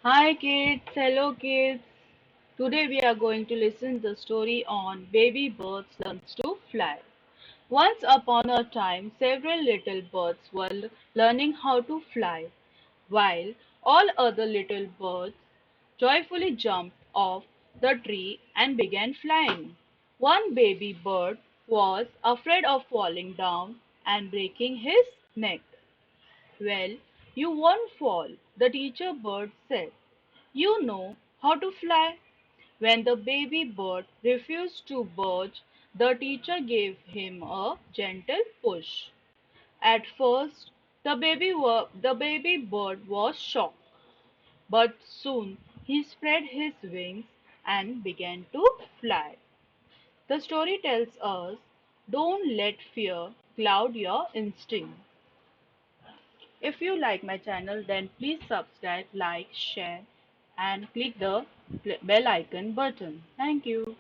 Hi kids, hello kids. Today we are going to listen the story on baby birds learns to fly. Once upon a time, several little birds were learning how to fly, while all other little birds joyfully jumped off the tree and began flying. One baby bird was afraid of falling down and breaking his neck. Well, you won't fall, the teacher bird said. You know how to fly. When the baby bird refused to budge, the teacher gave him a gentle push. At first, the baby bird was shocked, but soon he spread his wings and began to fly. The story tells us don't let fear cloud your instinct. If you like my channel, then please subscribe, like, share, and click the bell icon button. Thank you.